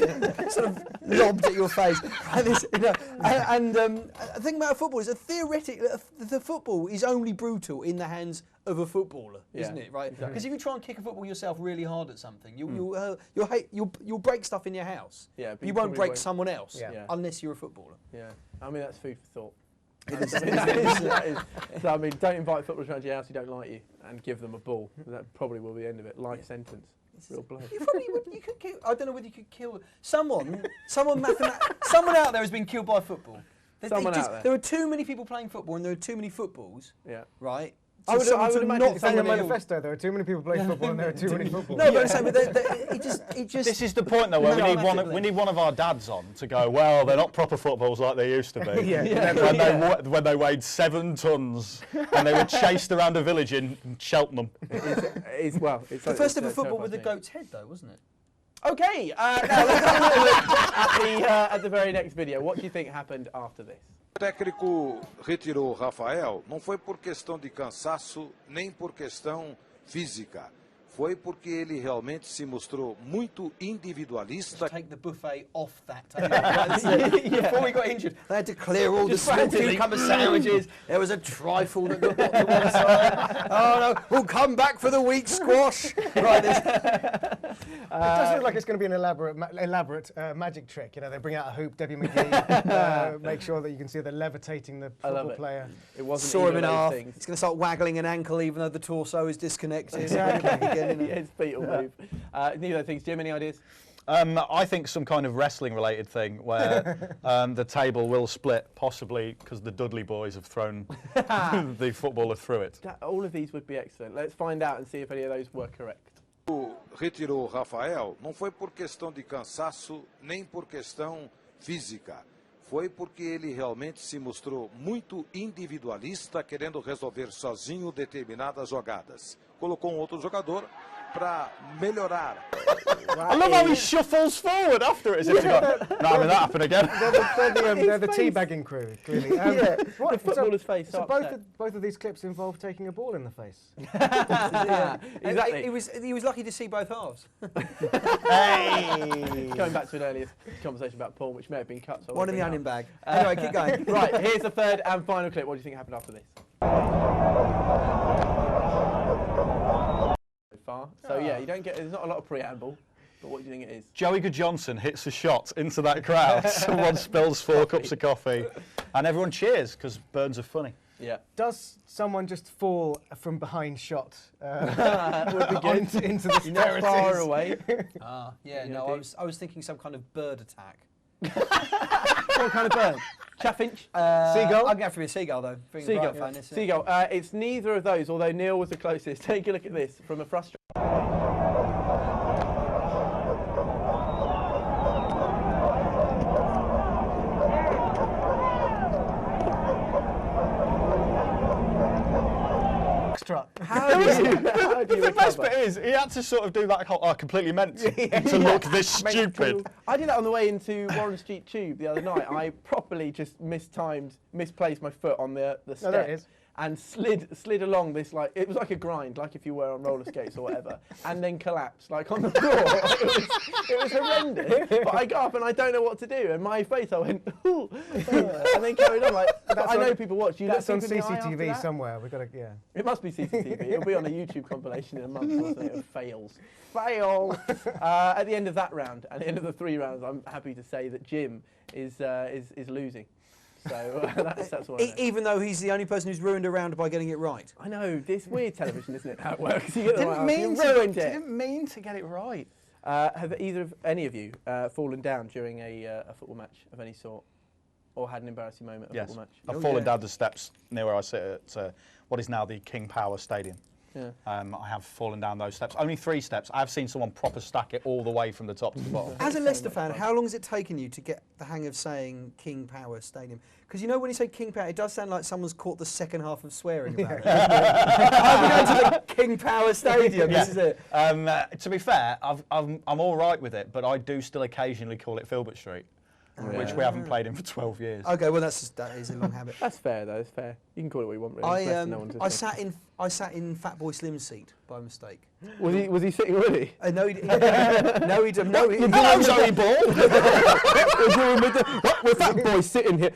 sort of lobbed at your face. And the thing about football is that theoretically, the football is only brutal in the hands of a footballer, isn't it? Right? Because if you try and kick a football yourself really hard at something, you'll break stuff in your house. Yeah, but you won't break someone else unless you're a footballer. Yeah, I mean that's food for thought. That is, so, I mean, don't invite footballers around your house who don't like you, and give them a ball. That probably will be the end of it. Life sentence. Real blow. You probably would. You could kill. I don't know whether you could kill someone. Someone out there has been killed by football. There are too many people playing football, and there are too many footballs. Yeah. Right. I would imagine not it's in the manifesto. There are too many people playing football, and there are too many footballs. No, but I'm saying, it just. This is the point, though, where we need one of our dads on to go, well, they're not proper footballs like they used to be. When they weighed 7 tons and they were chased around a village in Cheltenham. It's the first ever football with a goat's head, though, wasn't it? Okay, now let's have a little look at the very next video. What do you think happened after this? O técnico retirou o Rafael não foi por questão de cansaço, nem por questão física. Foi porque ele realmente se mostrou muito individualista. Take the buffet off that table. Before we got injured, they had to clear all the smoked cucumber sandwiches. There was a trifle that got put to one side. Oh no, we'll come back for the wheat squash. Right, it does look like it's going to be an elaborate magic trick. You know, they bring out a hoop, Debbie McGee, make sure that you can see they're levitating the football player. It wasn't saw him in half. Things. It's going to start waggling an ankle even though the torso is disconnected. Exactly. It's feet will move. Neither things. Jim, any ideas? I think some kind of wrestling-related thing where the table will split, possibly because the Dudley boys have thrown the footballer through it. All of these would be excellent. Let's find out and see if any of those were correct. Retirou o Rafael não foi por questão de cansaço, nem por questão física. Foi porque ele realmente se mostrou muito individualista, querendo resolver sozinho determinadas jogadas. Colocou um outro jogador para melhorar. I love how he shuffles forward after it as if to go, no, I mean, that happened again. They're the teabagging crew, clearly. Yeah, the footballer's face. So both of these clips involve taking a ball in the face. Exactly. He was lucky to see both halves. Hey! Going back to an earlier conversation about porn, which may have been cut. So One in the onion bag. Anyway, keep going. Right, here's the third and final clip. What do you think happened after this? So far. So yeah, you don't get. There's not a lot of preamble. But what do you think it is? Joey Johnson hits a shot into that crowd. Someone spills 4 cups of coffee, and everyone cheers because burns are funny. Yeah. Does someone just fall from behind shot into the You're not far away. Yeah, no, I was thinking some kind of bird attack. What kind of bird? Chaffinch? Seagull? I'm going to have to be a seagull, though. Being a Brighton fan, isn't it? Seagull. It's neither of those, although Neil was the closest. Take a look at this from a frustrated. The best bit is he had to sort of do that whole, I completely meant to look this stupid. I did that on the way into Warren Street Tube the other night. I properly just misplaced my foot on the step. there it is. And slid along this, like, it was like a grind, like if you were on roller skates or whatever, and then collapsed, like, on the floor. It was horrendous. But I got up and I don't know what to do, and my face, I went, ooh, and then carried on, like, I know people watch. That's on CCTV somewhere. We've got to, yeah. It must be CCTV. It'll be on a YouTube compilation in a month or so. It fails. Fail! At the end of that round, at the end of the 3 rounds, I'm happy to say that Jim is losing. So that's all I know. Even though he's the only person who's ruined a round by getting it right. I know, this weird television, isn't it, how it works? You get the Didn't mean to get it right. Have any of you fallen down during a football match of any sort? Or had an embarrassing moment at a football match? I've fallen down the steps near where I sit at what is now the King Power Stadium. Yeah. I have fallen down those steps. Only 3 steps. I've seen someone proper stack it all the way from the top to the bottom. As a Leicester fan, how long has it taken you to get the hang of saying King Power Stadium? Because you know when you say King Power, it does sound like someone's caught the second half of swearing about it. I'm going to the King Power Stadium. This is it. To be fair, I'm all right with it, but I do still occasionally call it Filbert Street. Which we haven't played in for 12 years. Okay, well that is a long habit. That's fair though. It's fair. You can call it what you want. Really. I sat in Fat Boy Slim's seat by mistake. Was he sitting already? No, he didn't. No, he didn't. No, he didn't. I was only ball. With Fat Boy sitting here.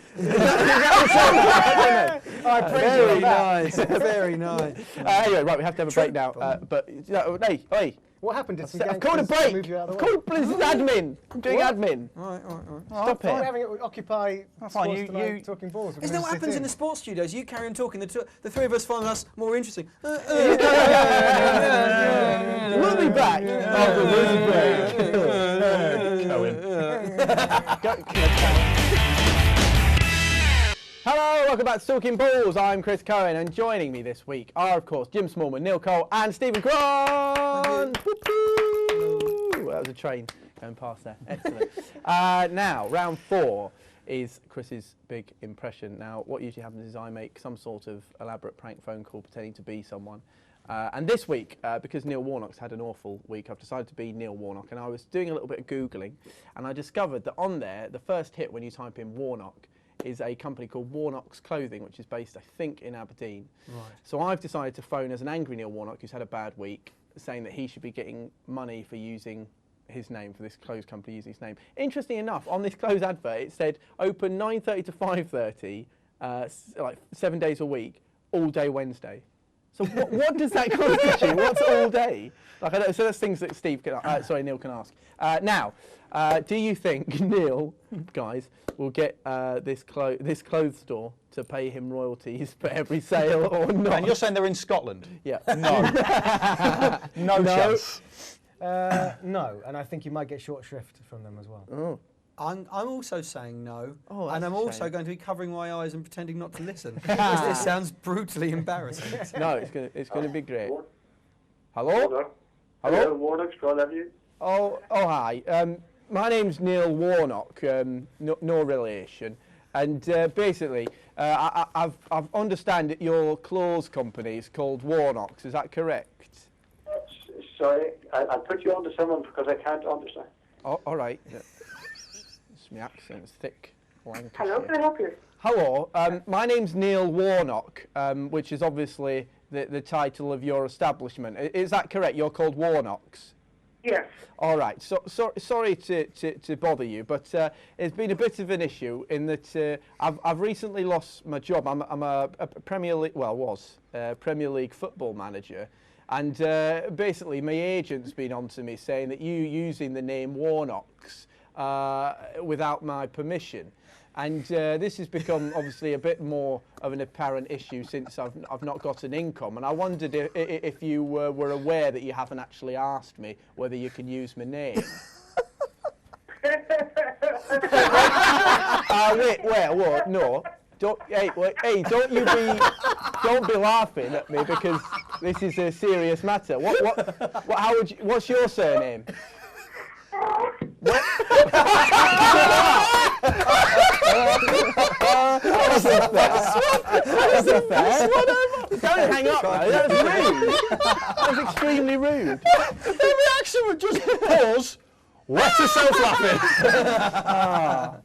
Very nice. Very nice. Anyway, right, we have to have a break now. But hey. What happened? Did some I've called a gangsters break. move you out of the I've way? called, this is admin. I'm doing admin. All right. Stop We're it. having it Occupy Sports Tonight, talking balls. Isn't that what happens in the sports studios? You carry on talking, the 3 of us find us more interesting. We'll be back after the break. Hello, welcome back to Talking Balls. I'm Chris Cohen, and joining me this week are, of course, Jim Smallman, Neil Cole, and Stephen Cron. Well, that was a train going past there. Excellent. Now, round 4 is Chris's big impression. Now, what usually happens is I make some sort of elaborate prank phone call pretending to be someone. And this week, because Neil Warnock's had an awful week, I've decided to be Neil Warnock. And I was doing a little bit of Googling, and I discovered that on there, the first hit when you type in Warnock is a company called Warnock's Clothing, which is based, I think, in Aberdeen. Right. So I've decided to phone as an angry Neil Warnock, who's had a bad week, saying that he should be getting money for using his name, for this clothes company using his name. Interesting enough, on this clothes advert, it said open 9:30 to 5:30, like 7 days a week, all day Wednesday. So what does that constitute? What's all day? Like, so that's things that Neil can ask. Now, do you think Neil, guys, will get this clothes store to pay him royalties for every sale or not? And you're saying they're in Scotland? Yeah. No. no chance. No, and I think you might get short shrift from them as well. Oh. I'm also saying no, oh, and I'm also going to be covering my eyes and pretending not to listen. This sounds brutally embarrassing. No, it's going to be great. Hello? Hello, Warnock's call, have you? Oh, hi. My name's Neil Warnock, no relation. And basically, I've understand that your clothes company is called Warnock's. Is that correct? Sorry, I'll put you on to someone because I can't understand. Oh, all right. Yeah. My accent's thick. Lancashire. Hello, can I help you? Hello, my name's Neil Warnock, which is obviously the title of your establishment. Is that correct? You're called Warnocks? Yes. All right. Sorry to bother you, but it's been a bit of an issue in that I've recently lost my job. I'm a Premier League, was Premier League football manager, and basically my agent's been on to me saying that you using the name Warnocks without my permission. And this has become obviously a bit more of an apparent issue since I've not got an income. And I wondered if you were aware that you haven't actually asked me whether you can use my name. Wait, what? No. Don't be laughing at me because this is a serious matter. What's your surname? Don't hang up, though. That was rude. That was extremely rude. The reaction was just pause. Let yourself laughing.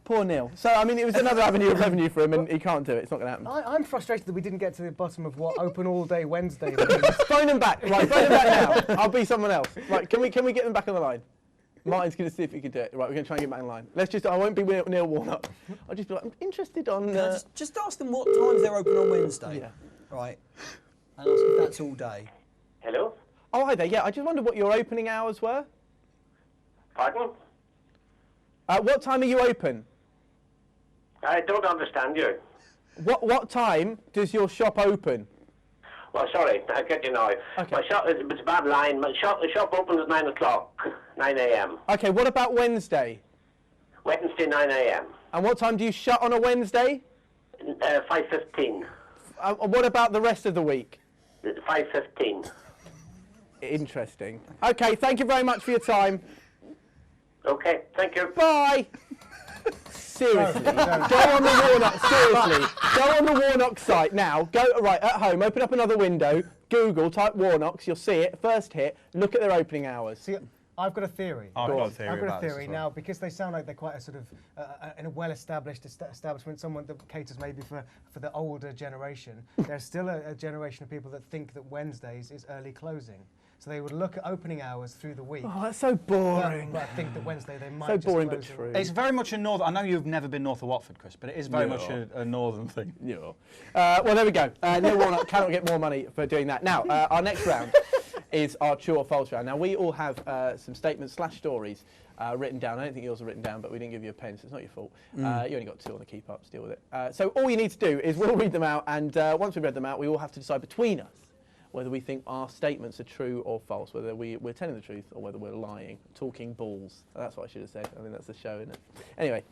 Poor Neil. So, I mean, it was another avenue of revenue for him, and he can't do it. It's not going to happen. I'm frustrated that we didn't get to the bottom of what open all day Wednesday means. Phone them back. Right, phone them back now. I'll be someone else. Right, can we get them back on the line? Martin's going to see if he can do it. Right, we're going to try and get back in line. I won't be Neil Warnock. I'll just be like, I'm interested on... Just ask them what times they're open on Wednesday. Yeah. Right. And ask if that's all day. Hello? Oh, hi there. Yeah, I just wondered what your opening hours were. Pardon? What time are you open? I don't understand you. What time does your shop open? Well, sorry, I get you now. Okay. My shop, it's a bad line. The shop opens at 9 o'clock, 9 a.m. Okay, what about Wednesday? Wednesday, 9 a.m. And what time do you shut on a Wednesday? 5:15. What about the rest of the week? 5:15. Interesting. Okay, thank you very much for your time. Okay, thank you. Bye. Seriously, go on the Warnock. Seriously, go on the Warnock site now. Go right at home. Open up another window. Google, type Warnocks. You'll see it. First hit. Look at their opening hours. See, I've got a theory. I've got a theory I've got about a this theory as well. now because they sound like they're quite a sort of in a well-established establishment, someone that caters maybe for the older generation. There's still a generation of people that think that Wednesdays is early closing. So they would look at opening hours through the week. Oh, that's so boring. But I think that Wednesday they might So just boring but close true. It's very much a northern... I know you've never been north of Watford, Chris, but it is very much a northern thing. Yeah. Well, there we go. Neil Warnock cannot get more money for doing that. Now, our next round is our true or false round. Now, we all have some statements/stories written down. I don't think yours are written down, but we didn't give you a pen, so it's not your fault. You only got 2 on the keep up, deal with it. So all you need to do is we'll read them out, and once we've read them out, we all have to decide between us whether we think our statements are true or false, whether we're telling the truth or whether we're lying, talking balls. That's what I should have said. I think that's the show, isn't it? Anyway,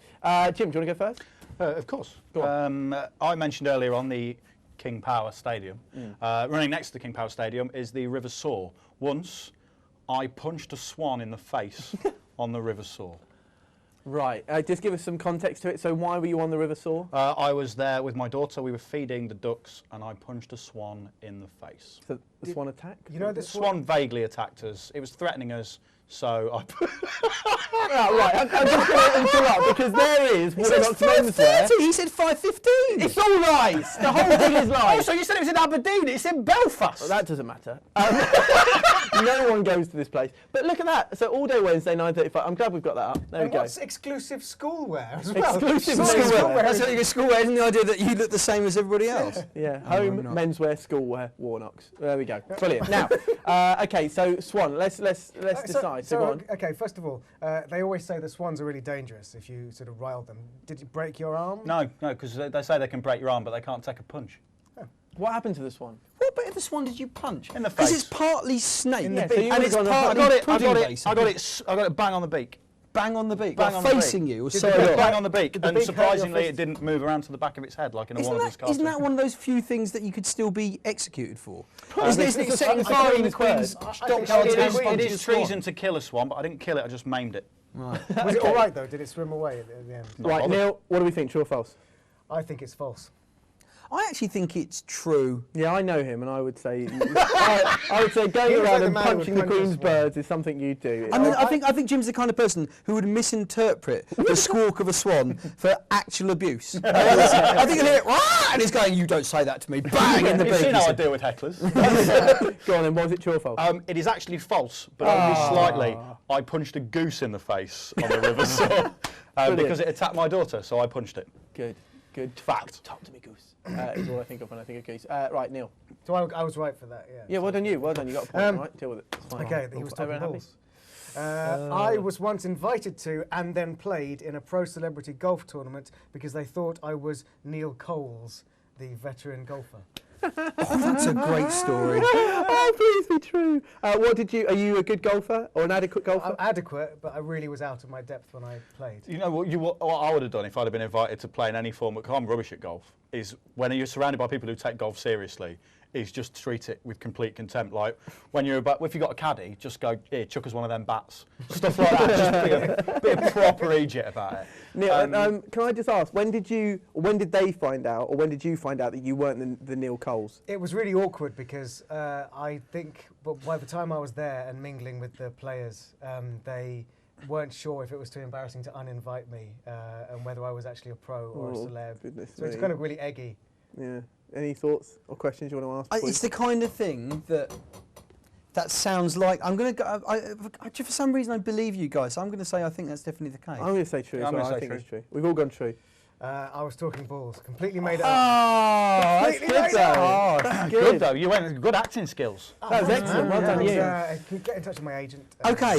Jim, do you want to go first? Of course. Go on. I mentioned earlier on the King Power Stadium. Running next to the King Power Stadium is the River Soar. Once, I punched a swan in the face on the River Soar. Right. Just give us some context to it. So why were you on the River Soar? I was there with my daughter. We were feeding the ducks, and I punched a swan in the face. So the swan attacked? You know, The swan vaguely attacked us. It was threatening us, so I... Right, I'm just going to interrupt because there is Warnock's menswear. He said 5:15. It's all lies. The whole thing is lies. Oh, so you said it was in Aberdeen. It's in Belfast. Well, that doesn't matter. No one goes to this place. But look at that. So all day Wednesday, 9:35. I'm glad we've got that up. There we go. What's exclusive schoolwear as well? Exclusive Schoolwear. That's what you get schoolwear, isn't the idea that you look the same as everybody else? Yeah, Oh, home, no. menswear, schoolwear, Warnocks. There we go. Brilliant. Now, okay, so Swan, let's decide. So go on. Okay, first of all, they always say that swans are really dangerous if you sort of rile them. Did you break your arm? No, because they say they can break your arm, but they can't take a punch. What happened to the swan? What bit of the swan did you punch? In the Because face. it's partly snake. In the beak. So you and would've it's gone partly and- I got it bang on the beak. bang on the beak. Bang Like on the facing beak. you or Did side the beak up. Bang on the beak, Did the and beak hurt your surprisingly, fist? it didn't move around to the back of its head like in a Isn't Warner's that, isn't that one of those few things that you could still be executed for? Isn't it it's setting a fire in the Queen's Queen's bird. stockyards It and is- It punch is a swan? treason to kill a swan, but I didn't kill it, I just maimed it. Right. Was it all right though? Did it swim away at the end? Right, bothered. Neil, what do we think? True or false? I think it's false. I actually think it's true. Yeah, I know him, and I would say, I would say going He was around like the and man who punching would the punch Queen's a swan. birds is something you do. I mean, I think Jim's the kind of person who would misinterpret the squawk of a swan for actual abuse. I think he'll hear it, "Wah!" and he's going, "You don't say that to me!" Bang in the You've beak. seen how I deal with hecklers. Go on then, was it true or false? It is actually false, but only slightly. I punched a goose in the face on the river Soar because it attacked my daughter, so I punched it. Good. Fact. Talk to me, goose. Is what I think of when I think of goose. Right, Neil. So I was right for that, yeah. Yeah, well done you. Well done. You got a point, right? Deal with it. It's fine. Okay, he was talking Everyone balls. I was once invited to and then played in a pro celebrity golf tournament because they thought I was Neil Coles, the veteran golfer. Oh, that's a great story. Oh, please be true. Are you a good golfer or an adequate golfer? I'm adequate, but I really was out of my depth when I played. You know what I would have done if I'd have been invited to play in any form, because I'm rubbish at golf, is when you're surrounded by people who take golf seriously, is just treat it with complete contempt. Like when you're if you've got a caddy, just go, here, chuck us one of them bats. Stuff like that. Just be a proper idiot about it. Neil, can I just ask, when did they find out, or when did you find out that you weren't the Neil Coles? It was really awkward because I think by the time I was there and mingling with the players, they weren't sure if it was too embarrassing to uninvite me and whether I was actually a pro or a celeb. Goodness So it's me. kind of really eggy. Yeah. Any thoughts or questions you want to ask? It's the kind of thing that sounds like I'm going to go. For some reason, I believe you guys. So I'm going to say I think that's definitely the case. I'm going to say true. Yeah, as I'm well. gonna I say think true. it's true. We've all gone true. I was talking balls, completely made it Oh, up. that's good though. That's Good though. You went good acting skills. That was excellent. Well done, you. Can you get in touch with my agent? Okay,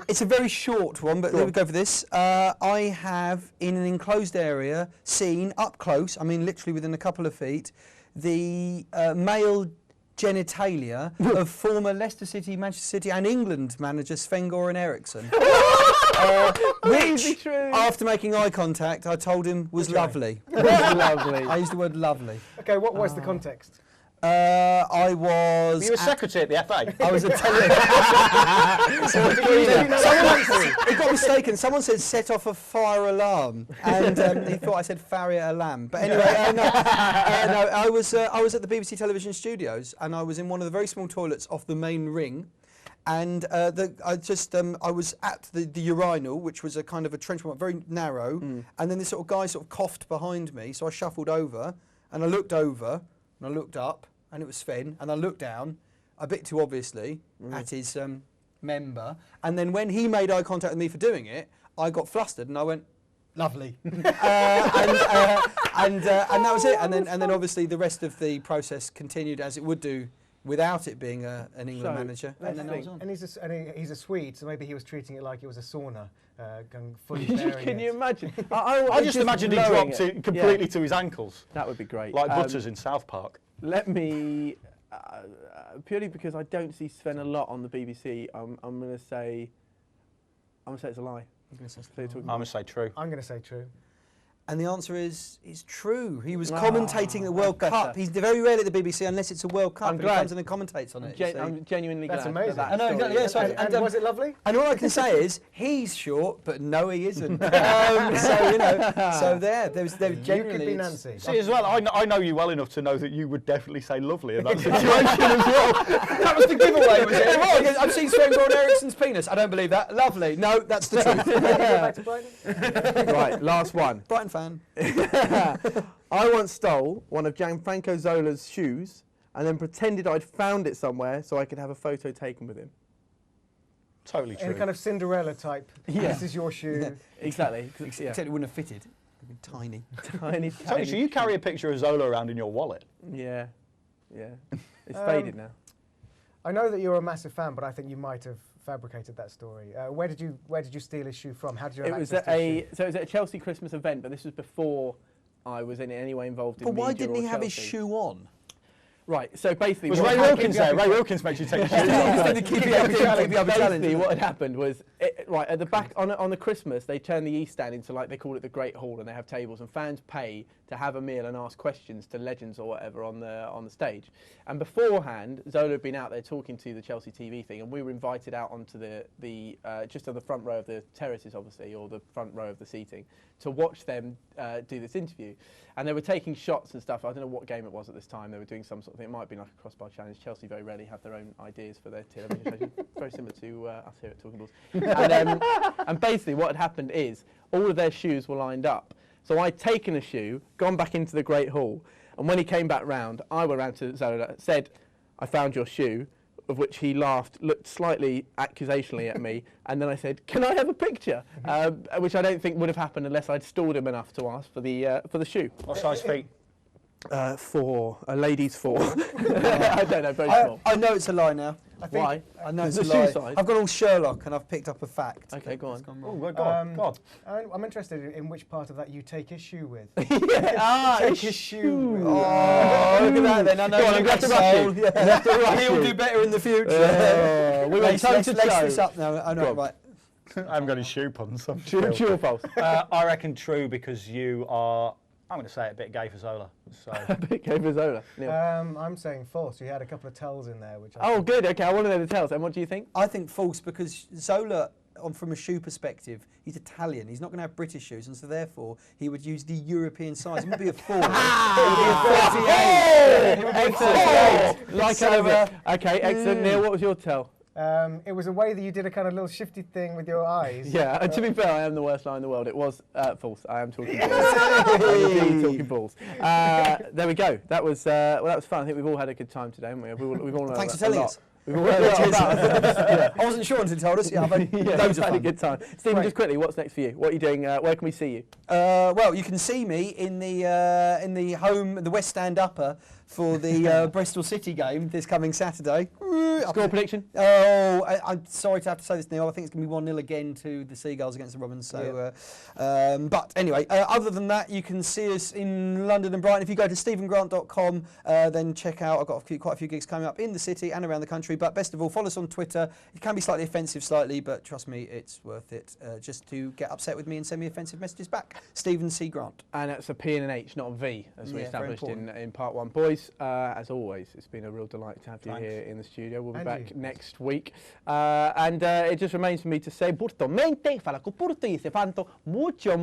it's a very short one, but let me go for this. I have, in an enclosed area, seen up close, I mean literally within a couple of feet, the male genitalia of former Leicester City, Manchester City and England manager Sven-Göran Eriksson. Which, after making eye contact, I told him was lovely. Lovely. I used the word lovely. Okay, what was the context? I was... Were you a secretary at the FA? I was a It got mistaken. Someone said set off a fire alarm, and he thought I said farrier a lamb. But anyway, I was at the BBC television studios, and I was in one of the very small toilets off the main ring. And I was at the urinal, which was a kind of a trench, very narrow, and then this sort of guy sort of coughed behind me, so I shuffled over, and I looked over, and I looked up, and it was Sven, and I looked down, a bit too obviously, at his member, and then when he made eye contact with me for doing it, I got flustered, and I went, lovely, and that was it, and then obviously the rest of the process continued as it would do without it being an England manager. And then I was on. And he's a Swede, so maybe he was treating it like it was a sauna, going fully bearing Can it. you imagine? I just imagined he dropped it completely to his ankles. That would be great. Like Butters in South Park. Let me, purely because I don't see Sven a lot on the BBC, I'm going to say it's a lie. I'm going to say I'm going to say true. I'm going to say true. And the answer is true. He was Ah, commentating the World that's Cup. better. He's very rarely at the BBC unless it's a World Cup. I'm and glad. he comes in and commentates on it. you see. I'm genuinely That's glad. amazing. I know, exactly, yeah, so And was it lovely? And all I can say is he's short, but no, he isn't. So there was You genuinely. could be Nancy. See, as well, I know you well enough to know that you would definitely say lovely in that situation as well. That was the giveaway, was it? Well, I've seen Sven-Göran Eriksson's penis. I don't believe that. Lovely. No, that's the truth. Go back to Brighton? Right, last one. Brighton fan. I once stole one of Gianfranco Zola's shoes and then pretended I'd found it somewhere so I could have a photo taken with him. Totally In a true. kind of Cinderella type. Yeah. This is your shoe. Exactly. Yeah. Except it wouldn't have fitted. It'd been tiny. Tiny, Totally true. You carry a picture of Zola around in your wallet. Yeah. It's faded now. I know that you're a massive fan, but I think you might have fabricated that story. Where did you steal his shoe from? How did you have It was access at to his shoe? it was at a Chelsea Christmas event, but this was before I was in any way involved in But why media didn't or he have his Chelsea. shoe on? Right, so basically... Was what Ray happened- Wilkins there? Ray Wilkins makes you take your shoes off. The keepy-uppy challenge. Basically, what had happened was, right at the back on the Christmas, they turned the East Stand into, like they call it, the Great Hall, and they have tables, and fans pay to to have a meal and ask questions to legends or whatever on the stage. And beforehand, Zola had been out there talking to the Chelsea TV thing, and we were invited out onto the just on the front row of the terraces, obviously, or the front row of the seating, to watch them do this interview. And they were taking shots and stuff. I don't know what game it was at this time. They were doing some sort of thing. It might have been like a crossbar challenge. Chelsea very rarely have their own ideas for their television shows. Very similar to us here at Talking Balls. And basically what had happened is all of their shoes were lined up. So I'd taken a shoe, gone back into the Great Hall, and when he came back round, I went round to Zola, said, "I found your shoe," of which he laughed, looked slightly accusationally at me, and then I said, "Can I have a picture?" Which I don't think would have happened unless I'd stalled him enough to ask for the shoe. What size feet? 4, a lady's 4. I don't know, very small. I know it's a lie now. Why? I know it's The a shoe lie. size? I've got all Sherlock and I've picked up a fact. Okay, go on. Oh, good God. I'm interested in which part of that you take issue with. Take issue with. Oh, look at that then. I know. Go on, I'm going to rush you. Yeah. You have to rush He'll you. do better in the future. We went toe to Lace toe. this up now. I know, right. I haven't got any shoe puns. True or false? I reckon true, because you are, I'm going to say it, a bit gay for Zola. So. A bit gay for Zola. Neil. I'm saying false. You had a couple of tells in there, which. Oh, good. Okay, I want to know the tells. And what do you think? I think false, because Zola, from a shoe perspective, he's Italian. He's not going to have British shoes, and so therefore he would use the European size. It would be a 4. It would be a 38. Excellent. Like over. Okay, excellent. Neil, what was your tell? It was a way that you did a kind of little shifty thing with your eyes. Yeah, and to be fair, I am the worst lie in the world. It was false. I am talking balls. I'm indeed talking balls. There we go. That was well, that was fun. I think we've all had a good time today, haven't we? We've all Thanks for telling us. We've all learned a lot about I wasn't sure until you told us. Yeah, I've had loads of had fun. a good time. Stephen, just quickly, what's next for you? What are you doing? Where can we see you? Well, you can see me in the West Stand Upper for the Bristol City game this coming Saturday. Score prediction? Oh, I'm sorry to have to say this, Neil. I think it's going to be 1-0 again to the Seagulls against the Robins. So, but anyway, other than that, you can see us in London and Brighton. If you go to stephengrant.com, then check out. I've got quite a few gigs coming up in the city and around the country. But best of all, follow us on Twitter. It can be slightly offensive, but trust me, it's worth it. Just to get upset with me and send me offensive messages back. Stephen C. Grant. And it's a P and an H, not a V, as we established very in part 1. Boys, as always, it's been a real delight to have you here in the studio. We'll be back next week. And it just remains for me to say, Portomente, fala con portoghese, fanto mucho,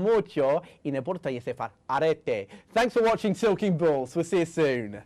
y ne portoghese far arete. Thanks for watching Talking Balls. We'll see you soon.